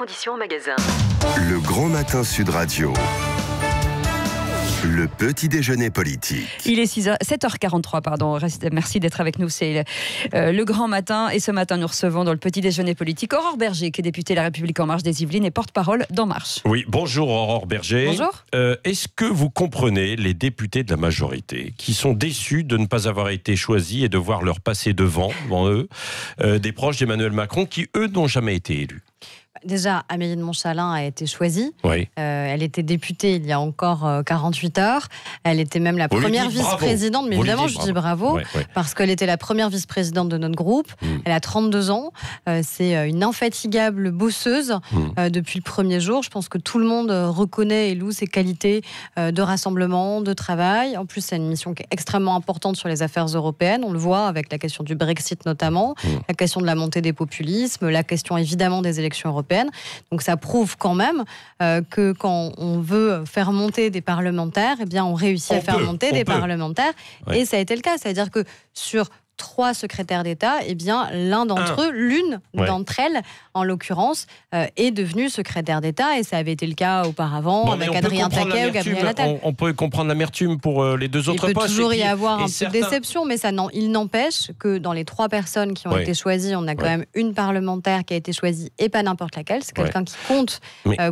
conditions en magasin. Le Grand Matin Sud Radio. Le petit déjeuner politique. Il est 7h43, pardon. Merci d'être avec nous. C'est le grand matin. Et ce matin, nous recevons dans le petit déjeuner politique Aurore Bergé, qui est députée La République En Marche des Yvelines et porte-parole d'En Marche. Oui, bonjour Aurore Bergé. Bonjour. Est-ce que vous comprenez les députés de la majorité qui sont déçus de ne pas avoir été choisis et de voir leur passer devant eux, des proches d'Emmanuel Macron qui, eux, n'ont jamais été élus? Déjà, Amélie de Montchalin a été choisie. Oui. Elle était députée il y a encore 48 heures. Elle était même la première vice-présidente. Mais évidemment, je dis bravo, parce qu'elle était la première vice-présidente de notre groupe. Elle a 32 ans. C'est une infatigable bosseuse depuis le premier jour. Je pense que tout le monde reconnaît et loue ses qualités de rassemblement, de travail. En plus, c'est une mission qui est extrêmement importante sur les affaires européennes. On le voit avec la question du Brexit notamment, la question de la montée des populismes, la question évidemment des élections européennes. Donc ça prouve quand même que quand on veut faire monter des parlementaires, eh bien on réussit à faire monter des parlementaires. Et ça a été le cas. C'est-à-dire que sur 3 secrétaires d'État, eh bien l'un d'entre eux, l'une d'entre elles, en l'occurrence, est devenue secrétaire d'État, et ça avait été le cas auparavant avec Adrien Taquet ou Gabriel Attal. On peut comprendre l'amertume pour les deux autres postes. Il peut toujours y avoir un peu de déception, mais il n'empêche que dans les 3 personnes qui ont été choisies, on a quand même une parlementaire qui a été choisie, et pas n'importe laquelle. C'est quelqu'un qui compte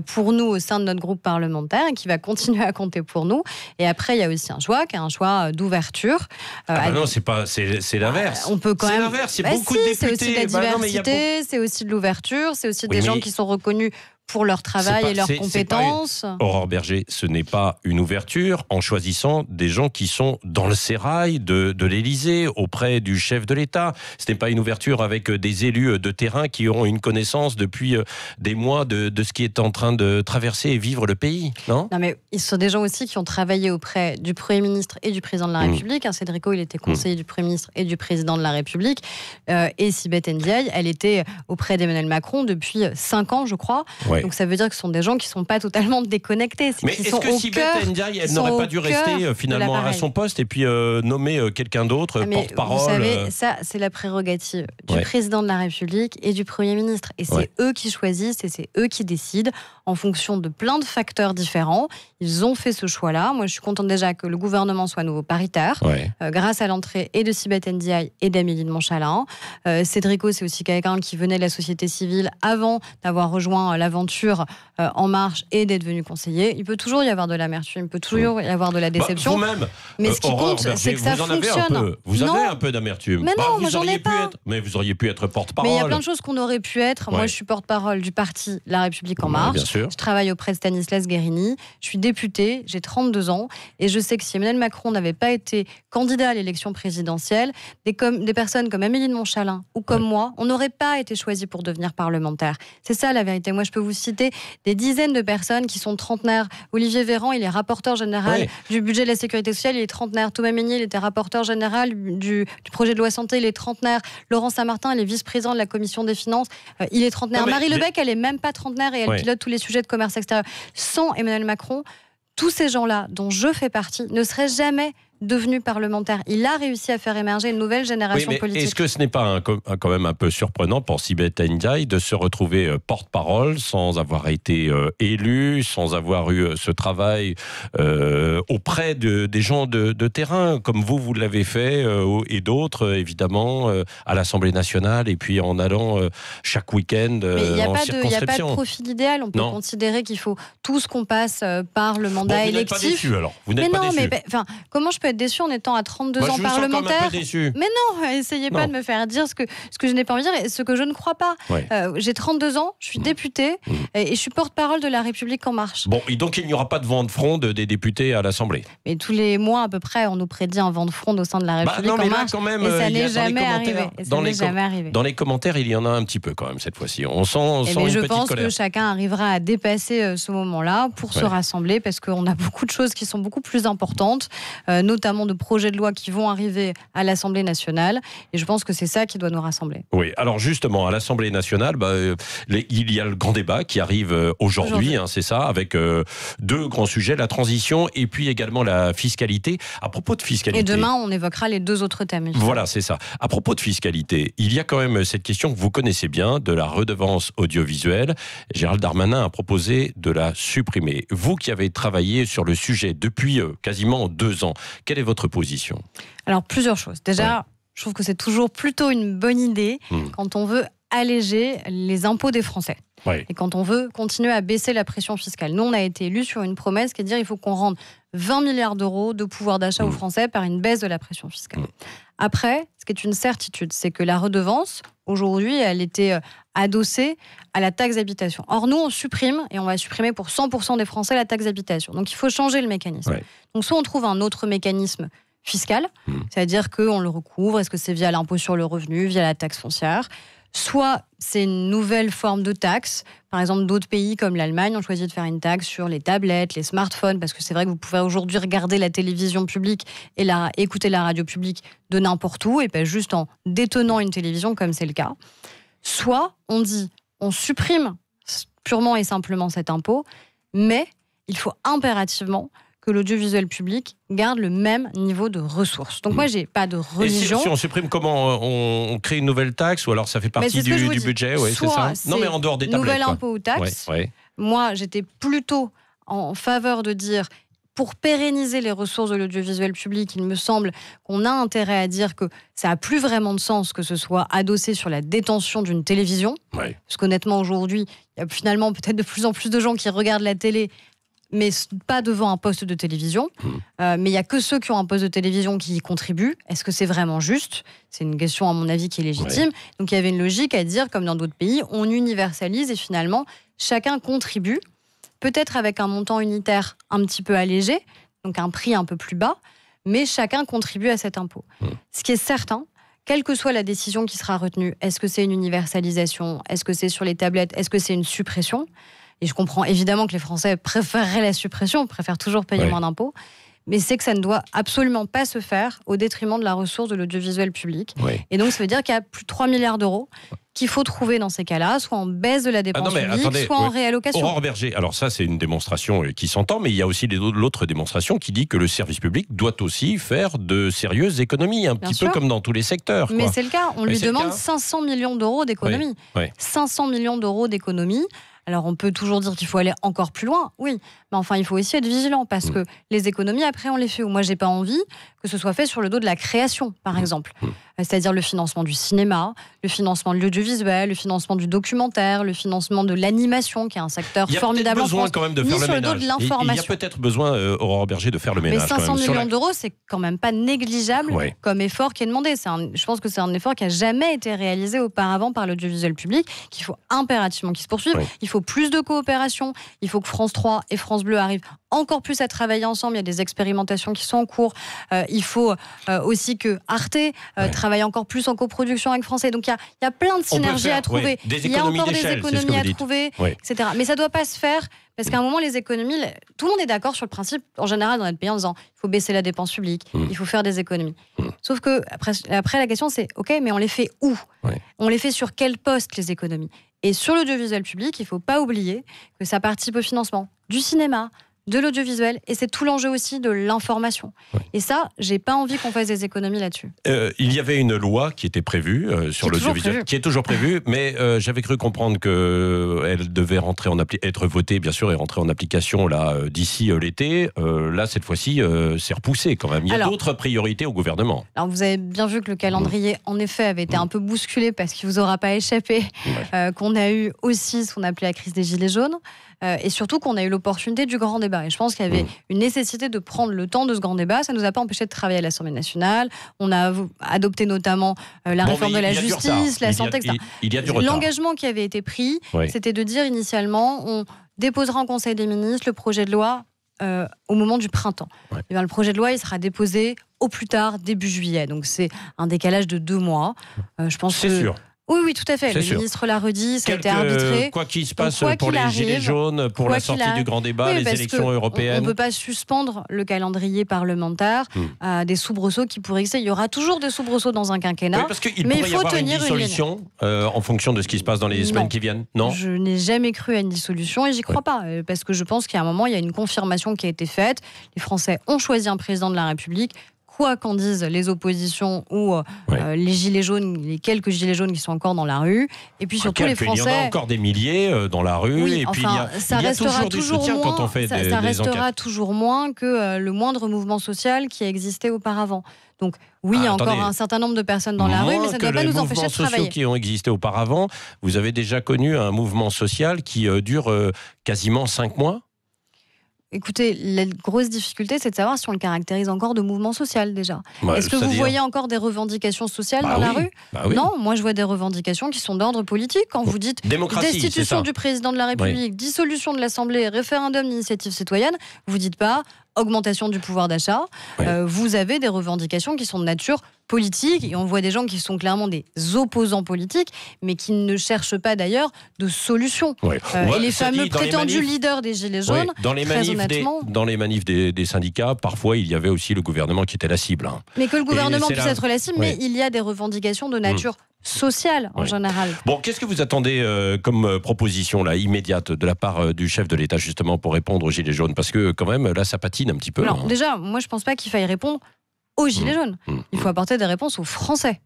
pour nous au sein de notre groupe parlementaire et qui va continuer à compter pour nous. Et après, il y a aussi un choix qui est un choix d'ouverture. Non, c'est l'inverse. On peut quand même. C'est beaucoup de députés. C'est aussi de la diversité, c'est aussi de l'ouverture, c'est aussi des gens qui sont reconnus pour leur travail et leurs compétences. Aurore Bergé, ce n'est pas une ouverture en choisissant des gens qui sont dans le sérail de l'Élysée, auprès du chef de l'État. Ce n'est pas une ouverture avec des élus de terrain qui auront une connaissance depuis des mois de ce qui est en train de traverser et vivre le pays, non ? Non, mais ils sont des gens aussi qui ont travaillé auprès du Premier ministre et du Président de la République. Cédrico, il était conseiller du Premier ministre et du Président de la République. Et Sibeth Ndiaye, elle était auprès d'Emmanuel Macron depuis 5 ans, je crois. Donc ça veut dire que ce sont des gens qui ne sont pas totalement déconnectés. Mais est-ce que Sibeth Ndiaye, elle n'aurait pas dû rester finalement à son poste et puis nommer quelqu'un d'autre, porte-parole? Vous savez, ça c'est la prérogative du Président de la République et du Premier ministre. Et c'est eux qui choisissent et c'est eux qui décident en fonction de plein de facteurs différents. Ils ont fait ce choix-là. Moi, je suis contente déjà que le gouvernement soit à nouveau paritaire, grâce à l'entrée et de Sibeth Ndiaye et d'Amélie de Montchalin. Cédrico, c'est aussi quelqu'un qui venait de la société civile avant d'avoir rejoint l'aventure En Marche et d'être devenu conseiller. Il peut toujours y avoir de l'amertume, il peut toujours y avoir de la déception. Vous-même, mais ce qui compte, c'est que ça fonctionne. Vous avez un peu d'amertume. Mais non, moi j'en ai pas. Mais vous auriez pu être porte-parole. Mais il y a plein de choses qu'on aurait pu être. Moi, je suis porte-parole du parti La République En Marche. Bien sûr. Je travaille auprès de Stanislas Guerini. Je suis députée, j'ai 32 ans. Et je sais que si Emmanuel Macron n'avait pas été candidat à l'élection présidentielle, des personnes comme Amélie de Montchalin ou comme moi, on n'aurait pas été choisis pour devenir parlementaire. C'est ça la vérité. Moi, je peux vous citer des dizaines de personnes qui sont trentenaires. Olivier Véran, il est rapporteur général du budget de la sécurité sociale, il est trentenaire. Thomas Mesnier, il était rapporteur général du projet de loi santé, il est trentenaire. Laurent Saint-Martin, il est vice-président de la commission des finances, il est trentenaire. Marie Lebec, elle est même pas trentenaire et elle pilote tous les sujets de commerce extérieur. Sans Emmanuel Macron, tous ces gens-là, dont je fais partie, ne seraient jamais devenu parlementaire. Il a réussi à faire émerger une nouvelle génération politique. Est-ce que ce n'est pas quand même un peu surprenant pour Sibeth Ndiaye de se retrouver porte-parole sans avoir été élu, sans avoir eu ce travail auprès des gens de terrain, comme vous l'avez fait, et d'autres, évidemment, à l'Assemblée nationale, et puis en allant chaque week-end en circonscription. Il n'y a pas de profil idéal. On peut considérer qu'il faut tous qu'on passe par le mandat électif. Vous n'êtes pas déçu, alors. Vous n'êtes pas déçu. Comment je peux être déçu en étant à 32 ans parlementaire? Mais non, essayez pas de me faire dire ce que je n'ai pas envie de dire et ce que je ne crois pas. J'ai 32 ans, je suis députée et je suis porte-parole de La République En Marche. Bon, et donc il n'y aura pas de vent de fronde des députés à l'Assemblée? Mais tous les mois à peu près, on nous prédit un vent de fronde au sein de La République En Marche. Quand même, et ça n'est jamais arrivé. Dans les commentaires, il y en a un petit peu quand même cette fois-ci. On sent une petite colère. Je pense que chacun arrivera à dépasser ce moment-là pour se rassembler parce qu'on a beaucoup de choses qui sont beaucoup plus importantes, notamment notamment de projets de loi qui vont arriver à l'Assemblée nationale. Et je pense que c'est ça qui doit nous rassembler. Oui, alors justement, à l'Assemblée nationale, il y a le grand débat qui arrive aujourd'hui, c'est ça, avec deux grands sujets, la transition et puis également la fiscalité. À propos de fiscalité... Et demain, on évoquera les deux autres thèmes. Voilà, c'est ça. À propos de fiscalité, il y a quand même cette question que vous connaissez bien, de la redevance audiovisuelle. Gérald Darmanin a proposé de la supprimer. Vous qui avez travaillé sur le sujet depuis quasiment 2 ans, quelle est votre position ? Alors, plusieurs choses. Déjà, je trouve que c'est toujours plutôt une bonne idée quand on veut alléger les impôts des Français. Et quand on veut continuer à baisser la pression fiscale. Nous, on a été élus sur une promesse qui est de dire qu'il faut qu'on rende 20 milliards d'euros de pouvoir d'achat aux Français par une baisse de la pression fiscale. Après, ce qui est une certitude, c'est que la redevance, aujourd'hui, elle était adossée à la taxe d'habitation. Or, nous, on supprime, et on va supprimer pour 100% des Français la taxe d'habitation. Donc, il faut changer le mécanisme. Donc, soit on trouve un autre mécanisme fiscal, c'est-à-dire qu'on le recouvre, est-ce que c'est via l'impôt sur le revenu, via la taxe foncière, soit c'est une nouvelle forme de taxe. Par exemple, d'autres pays comme l'Allemagne ont choisi de faire une taxe sur les tablettes, les smartphones, parce que c'est vrai que vous pouvez aujourd'hui regarder la télévision publique et écouter la radio publique de n'importe où, et pas juste en détenant une télévision comme c'est le cas. Soit on dit, on supprime purement et simplement cet impôt, mais il faut impérativement que l'audiovisuel public garde le même niveau de ressources. Donc moi, j'ai pas de religion. Et si on supprime, comment on crée une nouvelle taxe, ou alors ça fait partie du budget, c'est ça. Non, mais en dehors des tablettes. Nouvel impôt ou taxe. Moi, j'étais plutôt en faveur de dire, pour pérenniser les ressources de l'audiovisuel public, il me semble qu'on a intérêt à dire que ça n'a plus vraiment de sens que ce soit adossé sur la détention d'une télévision. Parce qu'honnêtement, aujourd'hui, il y a finalement peut-être de plus en plus de gens qui regardent la télé, mais pas devant un poste de télévision. Mais il n'y a que ceux qui ont un poste de télévision qui y contribuent. Est-ce que c'est vraiment juste ? C'est une question, à mon avis, qui est légitime. Donc il y avait une logique à dire, comme dans d'autres pays, on universalise et finalement, chacun contribue, peut-être avec un montant unitaire un petit peu allégé, donc un prix un peu plus bas, mais chacun contribue à cet impôt. Ce qui est certain, quelle que soit la décision qui sera retenue, est-ce que c'est une universalisation ? Est-ce que c'est sur les tablettes ? Est-ce que c'est une suppression ? Et je comprends évidemment que les Français préféreraient la suppression, préfèrent toujours payer moins d'impôts, mais c'est que ça ne doit absolument pas se faire au détriment de la ressource de l'audiovisuel public. Et donc ça veut dire qu'il y a plus de 3 milliards d'euros qu'il faut trouver dans ces cas-là, soit en baisse de la dépense publique, soit en réallocation. Aurore Bergé, alors ça c'est une démonstration qui s'entend, mais il y a aussi l'autre démonstration qui dit que le service public doit aussi faire de sérieuses économies, un petit peu comme dans tous les secteurs. Mais c'est le cas, on lui demande 500 millions d'euros d'économies. 500 millions d'euros d'économies. Alors on peut toujours dire qu'il faut aller encore plus loin, oui, mais enfin il faut aussi être vigilant parce que les économies après on les fait où. Moi j'ai pas envie que ce soit fait sur le dos de la création par exemple, c'est-à-dire le financement du cinéma, le financement de l'audiovisuel, le financement du documentaire, le financement de l'animation qui est un secteur formidable en France. Il y a peut-être besoin quand même de faire le ménage. Il y a peut-être besoin, Aurore Bergé, de faire le ménage. Mais 500 millions d'euros, c'est quand même pas négligeable comme effort qui est demandé. Je pense que c'est un effort qui a jamais été réalisé auparavant par l'audiovisuel public, qu'il faut impérativement qu'il se poursuive. Il faut plus de coopération, il faut que France 3 et France Bleu arrivent encore plus à travailler ensemble. Il y a des expérimentations qui sont en cours. Il faut aussi que Arte travaille encore plus en coproduction avec Français. Donc il y a plein de synergies à trouver. Il y a encore des économies à trouver, etc. Mais ça ne doit pas se faire parce qu'à un moment, les économies, tout le monde est d'accord sur le principe, en général, dans notre pays, en disant il faut baisser la dépense publique, il faut faire des économies. Sauf que après la question, c'est OK, mais on les fait où ? On les fait sur quel poste, les économies ? Et sur l'audiovisuel public, il ne faut pas oublier que ça participe au financement du cinéma, de l'audiovisuel, et c'est tout l'enjeu aussi de l'information. Et ça, j'ai pas envie qu'on fasse des économies là-dessus. Il y avait une loi qui était prévue sur l'audiovisuel, qui est toujours prévue, mais j'avais cru comprendre qu'elle devait être votée, bien sûr, et rentrer en application là d'ici l'été. Là, cette fois-ci, c'est repoussé quand même. Il y a d'autres priorités au gouvernement. Alors, vous avez bien vu que le calendrier, en effet, avait été un peu bousculé parce qu'il vous aura pas échappé qu'on a eu aussi ce qu'on appelait la crise des Gilets jaunes. Et surtout qu'on a eu l'opportunité du grand débat. Et je pense qu'il y avait une nécessité de prendre le temps de ce grand débat. Ça ne nous a pas empêché de travailler à l'Assemblée nationale. On a adopté notamment la réforme de la justice, la santé, etc. Il y a du retard. L'engagement qui avait été pris, c'était de dire initialement, on déposera en Conseil des ministres le projet de loi au moment du printemps. Et bien, le projet de loi, il sera déposé au plus tard début juillet. Donc c'est un décalage de 2 mois. Je pense c'est sûr. Oui, tout à fait. Le ministre l'a redit, ça a été arbitré. Quoi qu'il se passe pour les Gilets jaunes, pour la sortie du grand débat, les élections européennes. On ne peut pas suspendre le calendrier parlementaire à des soubresauts qui pourraient exister. Il y aura toujours des soubresauts dans un quinquennat. Parce qu'il pourrait y avoir une dissolution en fonction de ce qui se passe dans les semaines qui viennent. Non, je n'ai jamais cru à une dissolution et j'y crois pas. Parce que je pense qu'à un moment, il y a une confirmation qui a été faite. Les Français ont choisi un président de la République. Quoi qu'en disent les oppositions ou les gilets jaunes, les quelques gilets jaunes qui sont encore dans la rue, et puis surtout les Français. Il y en a encore des milliers dans la rue, oui, et puis ça restera toujours moins, quand on fait ça restera toujours moins que le moindre mouvement social qui a existé auparavant. Donc oui, il y a encore un certain nombre de personnes dans la rue, mais ça ne doit pas nous empêcher de travailler. Les mouvements sociaux qui ont existé auparavant, vous avez déjà connu un mouvement social qui dure quasiment 5 mois ? Écoutez, la grosse difficulté, c'est de savoir si on le caractérise encore de mouvement social, déjà. Est-ce que vous voyez encore des revendications sociales dans la rue ? Non, moi je vois des revendications qui sont d'ordre politique. Quand vous dites destitution du président de la République, dissolution de l'Assemblée, référendum d'initiative citoyenne, vous dites pas augmentation du pouvoir d'achat. Vous avez des revendications qui sont de nature politique, et on voit des gens qui sont clairement des opposants politiques, mais qui ne cherchent pas d'ailleurs de solution. Et les fameux prétendus leaders des Gilets jaunes, dans les manifs des syndicats, parfois il y avait aussi le gouvernement qui était la cible. Mais que le gouvernement puisse être la cible, mais il y a des revendications de nature sociale en général. Bon, qu'est-ce que vous attendez comme proposition là, immédiate de la part du chef de l'État justement pour répondre aux Gilets jaunes ? Parce que quand même là ça patine un petit peu. Alors, déjà, moi je pense pas qu'il faille répondre aux Gilets jaunes. Il faut apporter des réponses aux Français.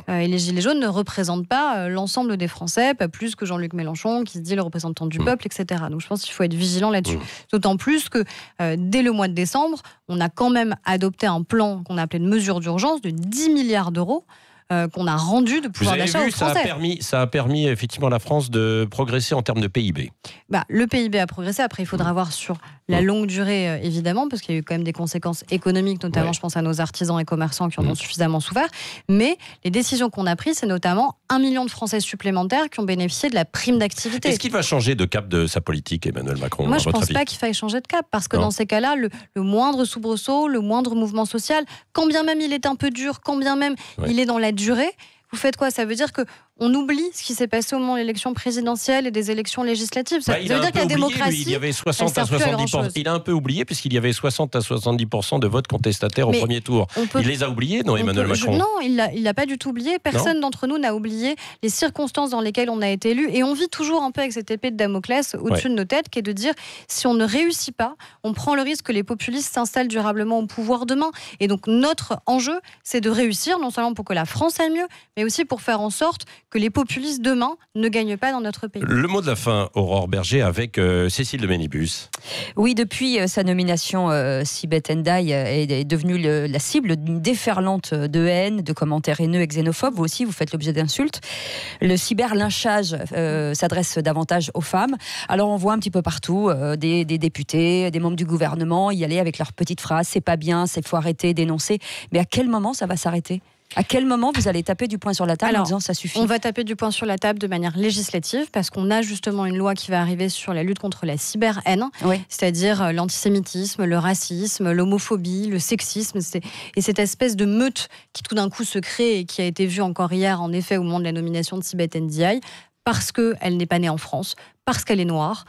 Et les Gilets jaunes ne représentent pas l'ensemble des Français, pas plus que Jean-Luc Mélenchon, qui se dit le représentant du peuple, etc. Donc je pense qu'il faut être vigilant là-dessus. D'autant plus que dès le mois de décembre, on a quand même adopté un plan qu'on a appelé de mesures d'urgence de 10 milliards d'euros qu'on a rendu de pouvoir d'achat aux Français. Ça a permis effectivement à la France de progresser en termes de PIB. Le PIB a progressé. Après, il faudra voir sur la longue durée, évidemment, parce qu'il y a eu quand même des conséquences économiques, notamment, je pense à nos artisans et commerçants qui en ont suffisamment souffert. Mais les décisions qu'on a prises, c'est notamment 1 million de Français supplémentaires qui ont bénéficié de la prime d'activité. Est-ce qu'il va changer de cap de sa politique, Emmanuel Macron ? Moi, je ne pense pas qu'il faille changer de cap, parce que dans ces cas-là, le moindre soubresaut, le moindre mouvement social, quand bien même il est un peu dur, quand bien même il est dans la durée, vous faites quoi ? Ça veut dire qu'on oublie ce qui s'est passé au moment de l'élection présidentielle et des élections législatives. Ça veut dire que la démocratie, il y avait 60 à 70%. Il a un peu oublié puisqu'il y avait 60 à 70% de votes contestataires au premier tour. Il les a oubliés, non, Emmanuel Macron ? Non, il l'a pas du tout oublié. Personne d'entre nous n'a oublié les circonstances dans lesquelles on a été élu. Et on vit toujours un peu avec cette épée de Damoclès au-dessus de nos têtes, qui est de dire, si on ne réussit pas, on prend le risque que les populistes s'installent durablement au pouvoir demain. Et donc notre enjeu, c'est de réussir, non seulement pour que la France aille mieux, mais aussi pour faire en sorte que les populistes demain ne gagnent pas dans notre pays. Le mot de la fin, Aurore Berger, avec Cécile de Ménibus. Oui, depuis sa nomination, Sibeth Ndiaye est devenue la cible d'une déferlante de haine, de commentaires haineux et xénophobes. Vous aussi, vous faites l'objet d'insultes. Le cyberlynchage s'adresse davantage aux femmes. Alors on voit un petit peu partout des députés, des membres du gouvernement y aller avec leurs petites phrases. C'est pas bien, il faut arrêter, dénoncer. Mais à quel moment ça va s'arrêter ? À quel moment vous allez taper du poing sur la table en disant ça suffit ? On va taper du poing sur la table de manière législative parce qu'on a justement une loi qui va arriver sur la lutte contre la cyber-haine, c'est-à-dire l'antisémitisme, le racisme, l'homophobie, le sexisme. Et cette espèce de meute qui tout d'un coup se crée et qui a été vue encore hier, en effet, au moment de la nomination de Sibeth Ndiaye, parce qu'elle n'est pas née en France, parce qu'elle est noire,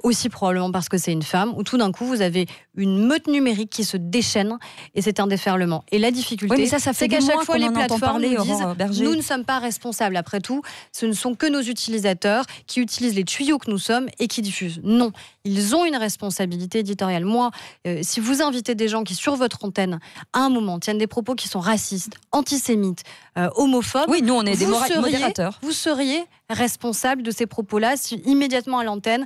aussi probablement parce que c'est une femme, où tout d'un coup vous avez une meute numérique qui se déchaîne et c'est un déferlement. Et la difficulté, c'est qu'à chaque fois les plateformes nous disent nous ne sommes pas responsables. Après tout, ce ne sont que nos utilisateurs qui utilisent les tuyaux que nous sommes et qui diffusent. Non, ils ont une responsabilité éditoriale. Moi, si vous invitez des gens qui sur votre antenne, à un moment, tiennent des propos qui sont racistes, antisémites, homophobes, oui, nous on est des modérateurs. Vous seriez responsable de ces propos-là si immédiatement à l'antenne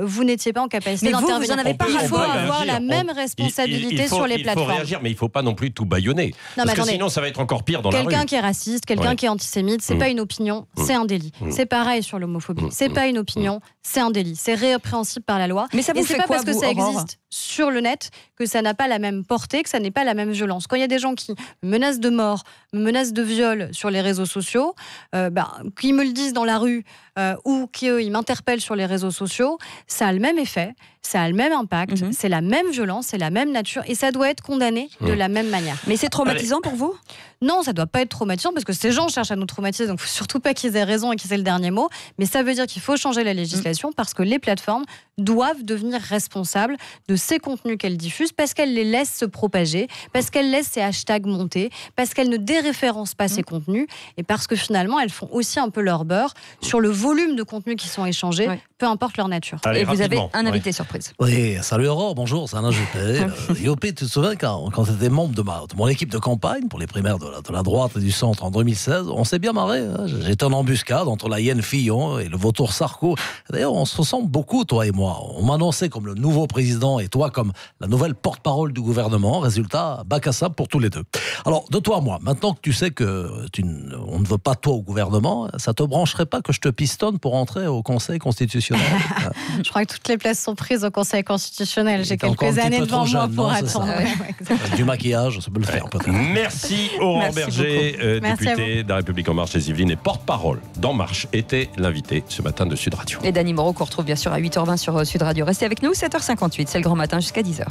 vous n'étiez pas en capacité d'intervenir. Vous en avez pas. Il faut avoir la même responsabilité sur les plateformes. Il faut réagir, mais il ne faut pas non plus tout bâillonner. Parce que sinon, ça va être encore pire dans la rue. Quelqu'un qui est raciste, quelqu'un qui est antisémite, c'est pas une opinion, c'est un délit. C'est pareil sur l'homophobie. C'est pas une opinion, c'est un délit. C'est répréhensible par la loi. Mais ça vous fait pas quoi, parce que ça existe sur le net que ça n'a pas la même portée, que ça n'est pas la même violence. Quand il y a des gens qui me menacent de mort, me menacent de viol sur les réseaux sociaux, qui me le disent dans la rue, ou qu'ils m'interpellent sur les réseaux sociaux, ça a le même effet, ça a le même impact, c'est la même violence, c'est la même nature et ça doit être condamné de la même manière. Mais c'est traumatisant pour vous ? Non, ça ne doit pas être traumatisant parce que ces gens cherchent à nous traumatiser, donc il ne faut surtout pas qu'ils aient raison et qu'ils aient le dernier mot. Mais ça veut dire qu'il faut changer la législation parce que les plateformes doivent devenir responsables de ces contenus qu'elles diffusent parce qu'elles les laissent se propager, parce qu'elles laissent ces hashtags monter, parce qu'elles ne déréférencent pas ces contenus et parce que finalement elles font aussi un peu leur beurre sur le volume de contenus qui sont échangés, peu importe leur nature. Allez, et vous avez rapidement. un invité surprise. Oui, salut Aurore, bonjour, c'est Alain Juppé. Yopé, tu te souviens quand tu étais membre de mon équipe de campagne pour les primaires de la droite et du centre en 2016, on s'est bien marré. Hein. J'étais en embuscade entre la hyène Fillon et le vautour Sarko. D'ailleurs, on se ressemble beaucoup, toi et moi. On m'annonçait comme le nouveau président et toi comme la nouvelle porte-parole du gouvernement. Résultat, bac à sable pour tous les deux. Alors, de toi à moi, maintenant que tu sais que on ne veut pas toi au gouvernement, ça te brancherait pas que je te pistonne pour entrer au Conseil constitutionnel? Je crois que toutes les places sont prises au Conseil constitutionnel. J'ai quelques années devant moi pour attendre. Du maquillage, ça peut le faire peut-être. Merci Aurore Berger, Merci député de La République En Marche des Yvelines et porte-parole d'En Marche, était l'invité ce matin de Sud Radio. Et Dany Moreau qu'on retrouve bien sûr à 8h20 sur Sud Radio. Restez avec nous, 7h58, c'est le grand matin jusqu'à 10h.